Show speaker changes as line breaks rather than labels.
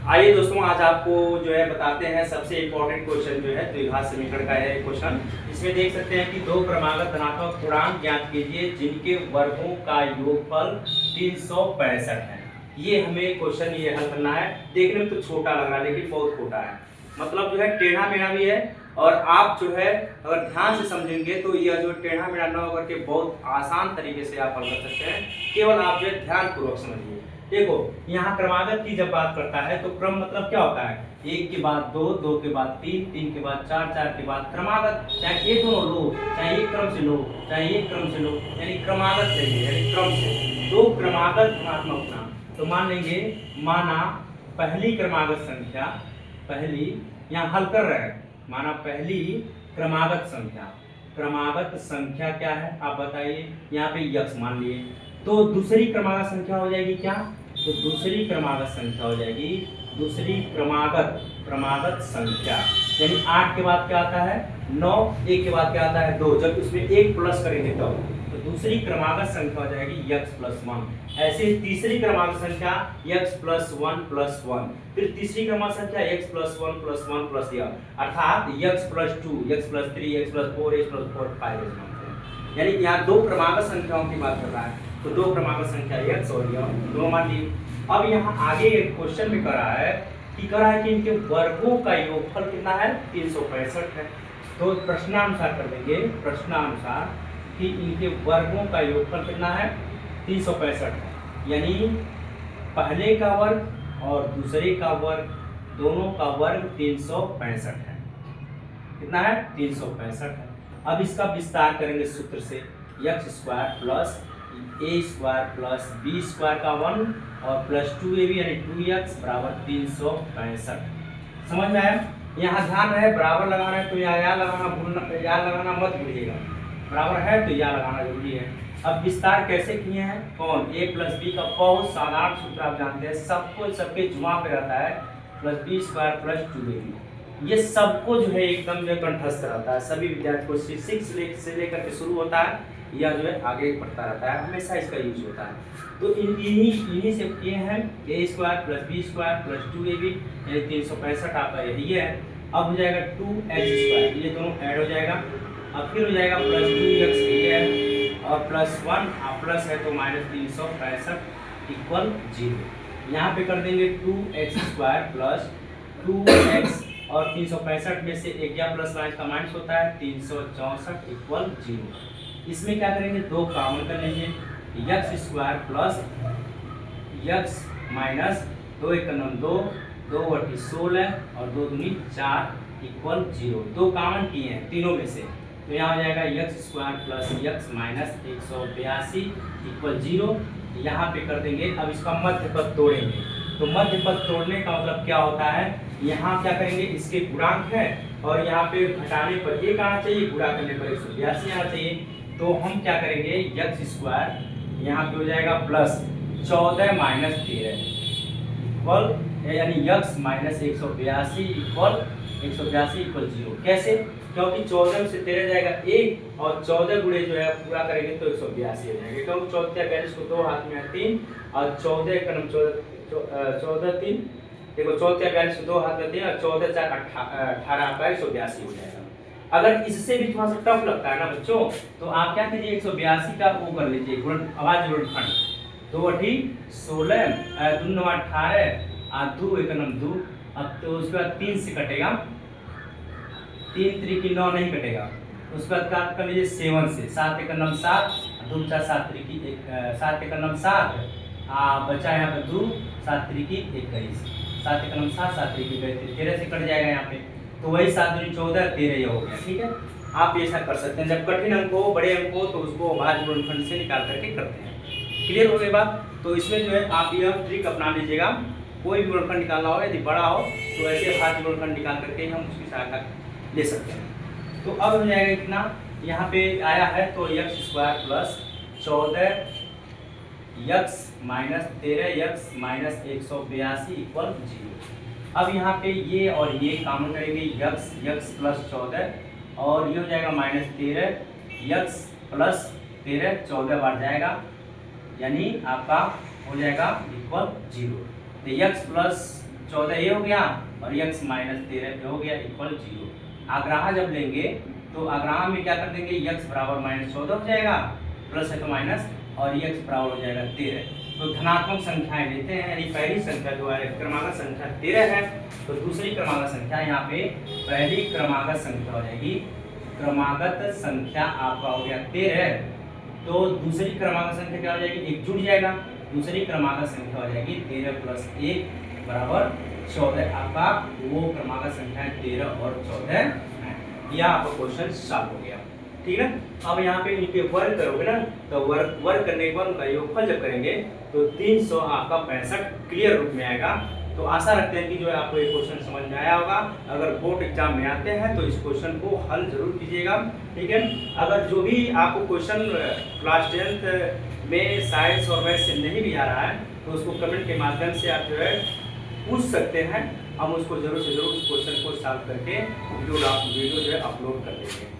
आइए दोस्तों, आज आपको जो है बताते हैं सबसे इम्पोर्टेंट क्वेश्चन जो है द्विघात समीकरण का है क्वेश्चन। इसमें देख सकते हैं कि दो क्रमागत धनात्मक पूर्णांक ज्ञात कीजिए जिनके वर्गों का योगफल 365 है। ये हमें क्वेश्चन ये हल करना है। देखने में तो छोटा लग रहा है लेकिन बहुत छोटा है, मतलब जो है टेढ़ा मेढ़ा भी है। और आप जो है अगर ध्यान से समझेंगे तो यह जो टेढ़ा मेढ़ा न होकर के बहुत आसान तरीके से आप हल कर सकते हैं। केवल आप जो है ध्यानपूर्वक समझिए। देखो, यहाँ क्रमागत की जब बात करता है तो क्रम मतलब क्या होता है? एक के बाद दो, दो के बाद तीन, तीन के बाद चार, चार के बाद क्रमागत। चाहे ये दोनों लो, चाहे एक क्रम से लो, चाहे एक क्रम से लो, यानी क्रमागत चाहिए, यानी क्रम से। दो क्रमागत धनात्मक ना तो मान लेंगे, माना पहली क्रमागत संख्या, पहली यहाँ हल कर रहे हैं, माना पहली क्रमागत संख्या, क्रमागत संख्या क्या है आप बताइए? यहाँ पे यक्स मान लिए, तो दूसरी क्रमागत संख्या हो जाएगी क्या? तो दूसरी क्रमागत संख्या हो जाएगी, दूसरी क्रमागत संख्या, यानी 8 के बाद क्या आता है? 9, 1 के बाद क्या आता है? 2, जब उसमें 1 प्लस करेंगे तो दूसरी क्रमागत संख्या हो जाएगी x प्लस 1। ऐसे ही तीसरी क्रमागत संख्या x प्लस 1 प्लस 1, फिर तीसरी क्रमागत संख्या x प्लस 1 प्लस 1 प्लस यह, अर्थात x plus 2, x plus 3, x plus 4, x plus 4, 5, यानी यहाँ दो क्रमागत संख्याओं की बात कर रहा है। तो दो क्रमागत संख्या x और यह दो मान लिए। अब यहाँ आगे एक क्वेश्चन में करा है कि इनके वर्गों का योगफल कितना है? 365 है। तो प्रश्नानुसार कर देंगे, प्रश्नानुसार कि इनके वर्गों का योगफल कितना है? 365 है, यानी पहले का वर्ग और दूसरे का वर्ग, दोनों का वर्ग 365 है। कितना है? 365 है। अब इसका विस्तार करेंगे सूत्र से, एक्स स्क्वायर प्लस ए स्क्वायर प्लस बी स्क्वायर का 1 और प्लस 2ab यानी 2x बराबर 365। समझ में आया? यहाँ ध्यान रहे, बराबर लगाना है तो या लगाना मत भूलिएगा। बराबर है तो या लगाना जरूरी है। अब विस्तार कैसे किए हैं? कौन? a प्लस बी का बहुत साधारण सूत्र आप जानते हैं, सबको सबके जुमा पे रहता है, plus b square plus 2ab। ये सबको जो है एकदम जो कंठस्थ रहता है, सभी विद्यार्थी को 6 से लेकर के शुरू होता है, या जो है आगे बढ़ता रहता है, हमेशा इसका यूज होता है। तो इन्हीं से ये हैं a square plus b square plus 2ab यानी 365 आपका यही है। अब हो जाएगा 2x स्क्वायर, ये दोनों ऐड हो जाएगा। अब फिर हो जाएगा प्लस 2x ये है और प्लस 1 प्लस है तो माइनस 365 इक्वल 0। यहाँ पे कर देंगे 2x स्क्वायर प्लस 2x और 365 में से एक या प्लस माइनस का माइनस होता है 364 इक्वल 0। इसमें क्या करेंगे? दो कॉमन कर लेंगे, x square plus x minus 2 एक 2, 2 बटी 16 और 2 दूनी 4 इक्वल 0। दो कॉमन किए हैं तीनों में से, तो यहाँ हो जाएगा x square plus x minus 182 equal 0। यहाँ पे कर देंगे, अब इसका मध्य पद तोड़ेंगे। तो मध्य पद तोड़ने का मतलब क्या होता है? यहाँ क्या करेंगे? इसके गुणांक है और यहाँ पे घटाने पर 1 आना चाहिए, गुणा करने पर 182 आना चाहिए। तो हम क्या करेंगे? x स्क्वायर यहाँ पे हो जाएगा प्लस 14 माइनस 13 इक्वल, यानी x माइनस 182 इक्वल 0। कैसे? क्योंकि 14 में से 13 जाएगा 1 और 14 गुणे जो है पूरा करेंगे तो 182 हो जाएगा, क्योंकि 14 42 को 2 हाथ में 3 और 14 14 3 देखो 14 42 को 2 हाथ में 3 और 14 4 18 आपका 182 हो जाएगा। अगर इससे भी थोड़ा सा टफ लगता है ना बच्चों, तो आप क्या कीजिए? 182 का वो कर लीजिए आवाज गुणनखंड, 2 बटी 16 2 9 18 और 2 एक 2। अब तो उसके बाद 3 से कटेगा, 3 3 की 9 नहीं कटेगा। उसके बाद काट कर लीजिए 7 से, 7 एक 7 2 4 7 3 की 7 एक 7 बचा यहाँ पे 2 7 3 की 21, 7 एक 7 7 3 की 13 से कट जाएगा यहाँ पे, तो वही 7 दूनी 14 13 ये हो गया। ठीक है, आप ऐसा कर सकते हैं। जब कठिन अंक हो, बड़े अंक हो, तो उसको भाज्य गुणनखंड से निकाल करके करते हैं। क्लियर हो गई बात? तो इसमें जो है आप यह ट्रिक अपना लीजिएगा। कोई भी गुणनखंड निकालना हो, यदि बड़ा हो तो ऐसे भाज्य गुणनखंड निकाल करके हम उसकी सहायता ले सकते हैं। तो अब हो जाएगा इतना, यहाँ पे आया है तो x square plus 14 x minus 13 x minus 182 equal 0। अब यहाँ पे ये और ये कॉमन करेंगे, x प्लस 14 और ये हो जाएगा माइनस 13 x प्लस 13 14 बार जाएगा, यानी आपका हो जाएगा इक्वल 0। तो x प्लस 14 ये हो गया और x माइनस 13 हो गया इक्वल 0। आग्राह जब लेंगे तो आग्राह में क्या कर देंगे, x बराबर माइनस 14 हो जाएगा, प्लस है तो माइनस, और x बराबर हो जाएगा 13। तो धनात्मक संख्याएं लेते हैं, यानी पहली संख्या जो है क्रमागत संख्या 13 है, तो दूसरी क्रमागत संख्या यहाँ पे पहली क्रमागत संख्या हो जाएगी, क्रमागत संख्या आपका हो गया 13, तो दूसरी क्रमागत संख्या क्या हो जाएगी, एक जुड़ जाएगा, दूसरी क्रमागत संख्या हो जाएगी 13 प्लस 1 बराबर 14। आपका वो क्रमागत संख्या 13 और 14 है। यह आपका क्वेश्चन सॉल्व हो गया, ठीक है। अब यहाँ पे इनके वर्ग करोगे ना, तो वर्ग करने के बाद उनका योगफल जब करेंगे तो 300 आपका 65 क्लियर रूप में आएगा। तो आशा रखते हैं कि जो है आपको ये क्वेश्चन समझ में आया होगा। अगर बोर्ड एग्जाम में आते हैं तो इस क्वेश्चन को हल जरूर कीजिएगा, ठीक है। अगर जो भी आपको क्वेश्चन क्लास 10th में साइंस और मैथ से नहीं भी आ रहा है तो उसको कमेंट के माध्यम से आप जो है पूछ सकते हैं, हम उसको जरूर से जरूर उस क्वेश्चन को सॉल्व करके वीडियो जो है अपलोड कर देंगे।